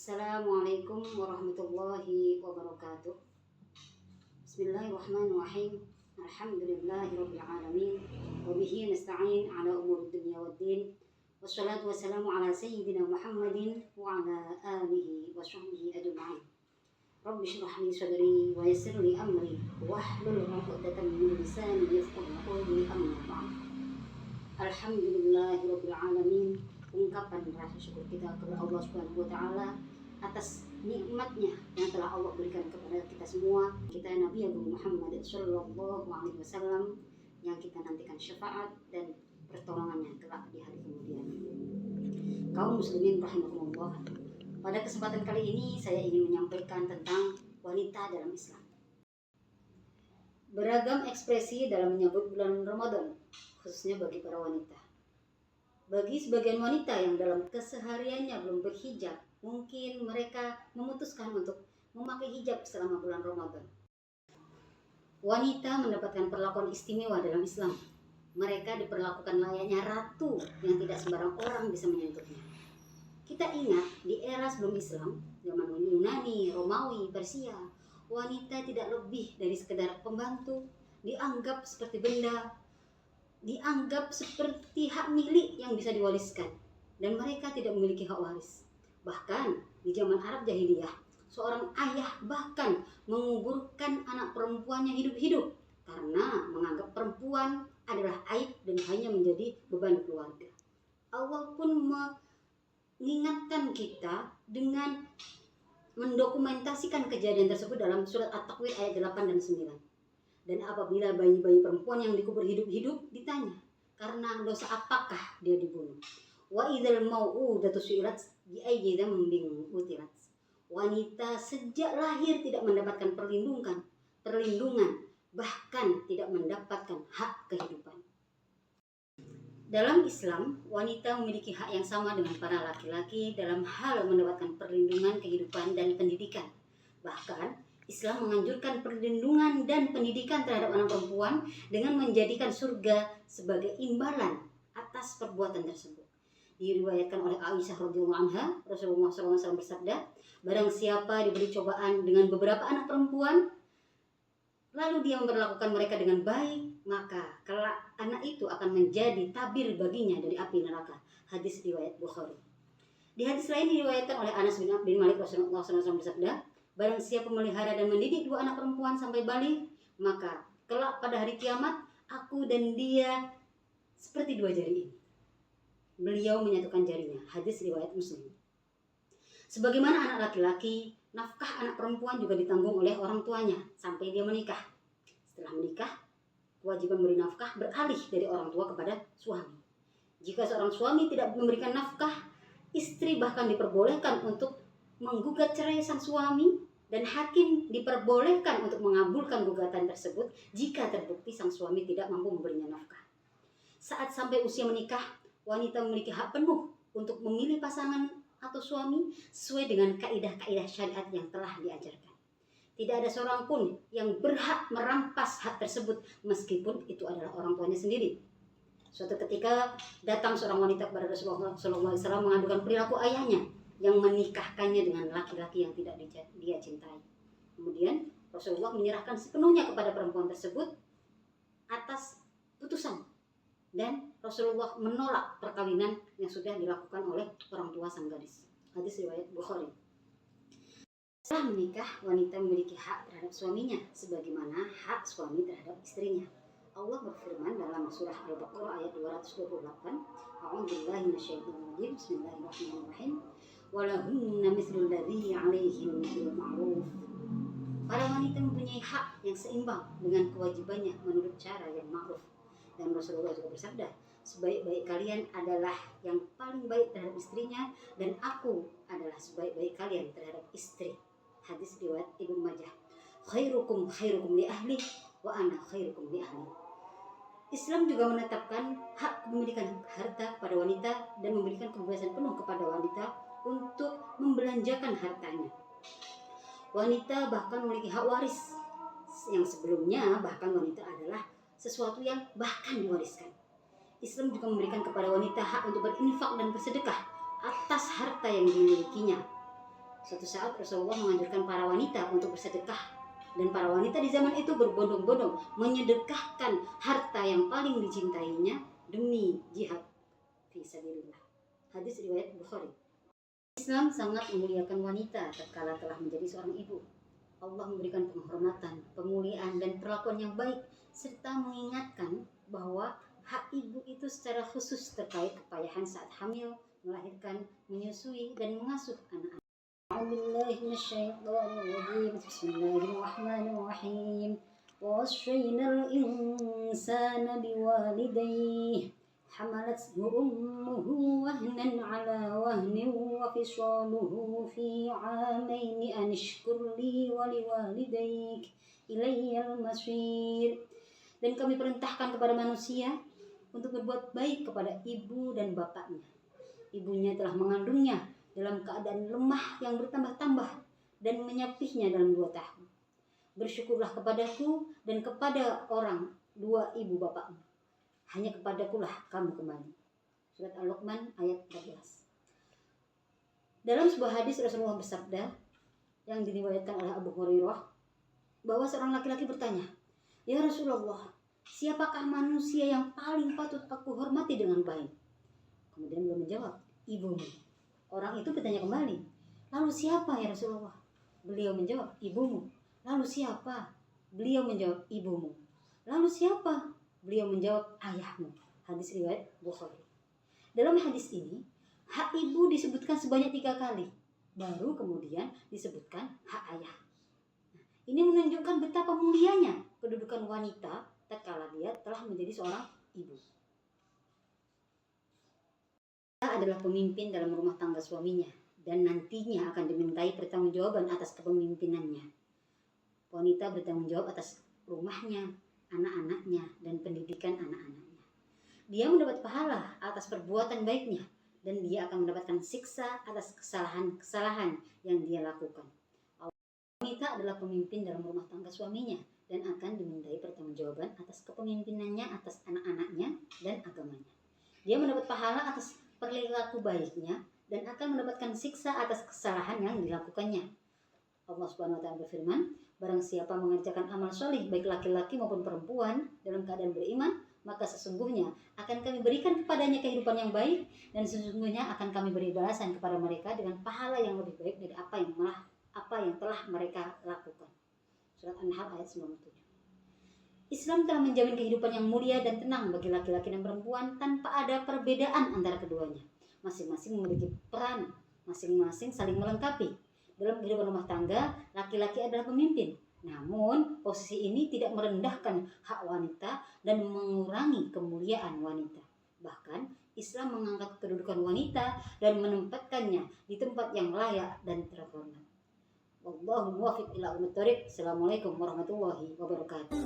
Assalamualaikum warahmatullahi wabarakatuh. Bismillahirrahmanirrahim. Alhamdulillahirabbil alamin wa bihi nasta'in ala umuri dunya waddin. Wassalatu wassalamu ala sayyidina Muhammadin wa ala alihi wa sahbihi ajma'in. Rabbi shrah li sadri wa yassir li amri wahlul 'uqdatam min lisani yafqahu qawli amma ba'd. Alhamdulillahirabbil alamin. Ungkapan rasa syukur kita kepada Allah Subhanahu wa taala atas nikmatnya yang telah Allah berikan kepada kita semua. Kita Nabi Agung Muhammad sallallahu alaihi wasallam yang kita nantikan syafaat dan pertolongannya kelak di hari kemudian. Kaum muslimin rahimakumullah. Pada kesempatan kali ini saya ingin menyampaikan tentang wanita dalam Islam. Beragam ekspresi dalam menyambut bulan Ramadan, khususnya bagi para wanita. Bagi sebagian wanita yang dalam kesehariannya belum berhijab, mungkin mereka memutuskan untuk memakai hijab selama bulan Ramadan. Wanita mendapatkan perlakuan istimewa dalam Islam. Mereka diperlakukan layaknya ratu yang tidak sembarang orang bisa menyentuhnya. Kita ingat di era sebelum Islam, zaman Yunani, Romawi, Persia, wanita tidak lebih dari sekedar pembantu, dianggap seperti benda, dianggap seperti hak milik yang bisa diwariskan, dan mereka tidak memiliki hak waris. Bahkan di zaman Arab jahiliyah, seorang ayah bahkan menguburkan anak perempuannya hidup-hidup karena menganggap perempuan adalah aib dan hanya menjadi beban keluarga. Allah pun mengingatkan kita dengan mendokumentasikan kejadian tersebut dalam surat At-Takwir ayat 8 dan 9. Dan apabila bayi-bayi perempuan yang dikubur hidup-hidup ditanya, karena dosa apakah dia dibunuh? Wa idzal mau'udatu su'ilat bi ayyi dzambin qutilat. Wanita sejak lahir tidak mendapatkan perlindungan, bahkan tidak mendapatkan hak kehidupan. Dalam Islam, wanita memiliki hak yang sama dengan para laki-laki dalam hal mendapatkan perlindungan kehidupan dan pendidikan. Bahkan Islam menganjurkan perlindungan dan pendidikan terhadap anak perempuan dengan menjadikan surga sebagai imbalan atas perbuatan tersebut. Diriwayatkan oleh Aisyah radhiyallahu anha, Rasulullah SAW bersabda, barang siapa diberi cobaan dengan beberapa anak perempuan, lalu dia memperlakukan mereka dengan baik, maka kelak anak itu akan menjadi tabir baginya dari api neraka. Hadis riwayat Bukhari. Di hadis lain diriwayatkan oleh Anas bin Malik, Rasulullah SAW bersabda, barang siapa memelihara dan mendidik dua anak perempuan sampai balik, maka kelak pada hari kiamat aku dan dia seperti dua jari ini. Beliau menyatukan jarinya. Hadis riwayat Muslim. Sebagaimana anak laki-laki, nafkah anak perempuan juga ditanggung oleh orang tuanya sampai dia menikah. Setelah menikah, kewajiban beri nafkah beralih dari orang tua kepada suami. Jika seorang suami tidak memberikan nafkah, istri bahkan diperbolehkan untuk menggugat cerai sang suami, dan hakim diperbolehkan untuk mengabulkan gugatan tersebut jika terbukti sang suami tidak mampu memberinya nafkah. Saat sampai usia menikah, wanita memiliki hak penuh untuk memilih pasangan atau suami sesuai dengan kaidah-kaidah syariat yang telah diajarkan. Tidak ada seorang pun yang berhak merampas hak tersebut meskipun itu adalah orang tuanya sendiri. Suatu ketika datang seorang wanita kepada Rasulullah SAW mengadukan perilaku ayahnya yang menikahkannya dengan laki-laki yang tidak dia cintai. Kemudian Rasulullah menyerahkan sepenuhnya kepada perempuan tersebut atas putusan, dan Rasulullah menolak perkawinan yang sudah dilakukan oleh orang tua sang gadis. Hadis riwayat Bukhari. Setelah menikah, wanita memiliki hak terhadap suaminya sebagaimana hak suami terhadap istrinya. Allah berfirman dalam surah Al-Baqarah ayat 228, A'udzubillahi minasyaitonir rajim. Bismillahirrahmanirrahim. Walahunna mithlul ladzi 'alaihin bil ma'ruf. Para wanita mempunyai hak yang seimbang dengan kewajibannya menurut cara yang ma'ruf. Dan Rasulullah juga bersabda, sebaik-baik kalian adalah yang paling baik terhadap istrinya, dan aku adalah sebaik-baik kalian terhadap istri. Hadis riwayat Ibnu Majah. Khairukum li ahli wa ana khairukum li ahli. Islam juga menetapkan hak kepemilikan harta kepada wanita dan memberikan kebebasan penuh kepada wanita untuk membelanjakan hartanya. Wanita bahkan memiliki hak waris yang sebelumnya bahkan wanita adalah sesuatu yang bahkan diwariskan. Islam juga memberikan kepada wanita hak untuk berinfak dan bersedekah atas harta yang dimilikinya. Suatu saat Rasulullah menganjurkan para wanita untuk bersedekah, dan para wanita di zaman itu berbondong-bondong menyedekahkan harta yang paling dicintainya demi jihad fisabilillah. Hadis riwayat Bukhari. Islam sangat memuliakan wanita tatkala telah menjadi seorang ibu. Allah memberikan penghormatan, pemuliaan, dan perlakuan yang baik, serta mengingatkan bahwa hak ibu itu secara khusus terkait kepayahan saat hamil, melahirkan, menyusui, dan mengasuh anak-anak. Bismillahirrahmanirrahim. Wasyainal insana biwalidayhi hamalathu ummuhu wahnan ala wahnin wa fisaluhu fi 'amaini an ishkur li wa liwalidayk ilayyal masir. Dan kami perintahkan kepada manusia untuk berbuat baik kepada ibu dan bapaknya. Ibunya telah mengandungnya dalam keadaan lemah yang bertambah-tambah dan menyapihnya dalam 2 tahun. Bersyukurlah kepadaku dan kepada orang dua ibu bapakmu. Hanya kepadakulah kamu kembali. Surat Al-Luqman ayat 14. Dalam sebuah hadis Rasulullah bersabda yang diriwayatkan oleh Abu Hurairah bahwa seorang laki-laki bertanya, "Ya Rasulullah, siapakah manusia yang paling patut aku hormati dengan baik?" Kemudian beliau menjawab, "Ibumu." Orang itu bertanya kembali, "Lalu siapa ya Rasulullah?" Beliau menjawab, "Ibumu." "Lalu siapa?" Beliau menjawab, "Ibumu." "Lalu siapa?" Beliau menjawab, "Ayahmu." Hadis riwayat Bukhari. Dalam hadis ini, hak ibu disebutkan sebanyak 3 kali, baru kemudian disebutkan hak ayah. Ini menunjukkan betapa mulianya kedudukan wanita tatkala dia telah menjadi seorang ibu. Wanita adalah pemimpin dalam rumah tangga suaminya dan nantinya akan dimintai pertanggungjawaban atas kepemimpinannya. Wanita bertanggung jawab atas rumahnya, anak-anaknya, dan pendidikan anak-anaknya. Dia mendapat pahala atas perbuatan baiknya dan dia akan mendapatkan siksa atas kesalahan-kesalahan yang dia lakukan. Wanita adalah pemimpin dalam rumah tangga suaminya dan akan dimintai pertanggungjawaban atas kepemimpinannya atas anak-anaknya dan agamanya. Dia mendapat pahala atas perilaku baiknya dan akan mendapatkan siksa atas kesalahan yang dilakukannya. Allah Subhanahu wa taala berfirman, "Barang siapa mengerjakan amal soleh baik laki-laki maupun perempuan dalam keadaan beriman, maka sesungguhnya akan kami berikan kepadanya kehidupan yang baik dan sesungguhnya akan kami beri balasan kepada mereka dengan pahala yang lebih baik dari apa yang telah mereka lakukan." Surat An-Nahl ayat 97. Islam telah menjamin kehidupan yang mulia dan tenang bagi laki-laki dan perempuan tanpa ada perbedaan antara keduanya. Masing-masing memiliki peran, masing-masing saling melengkapi. Dalam kehidupan rumah tangga, laki-laki adalah pemimpin. Namun, posisi ini tidak merendahkan hak wanita dan mengurangi kemuliaan wanita. Bahkan, Islam mengangkat kedudukan wanita dan menempatkannya di tempat yang layak dan terhormat. Wallahu muwaffiq ila aqwamit thoriq. Assalamualaikum warahmatullahi wabarakatuh.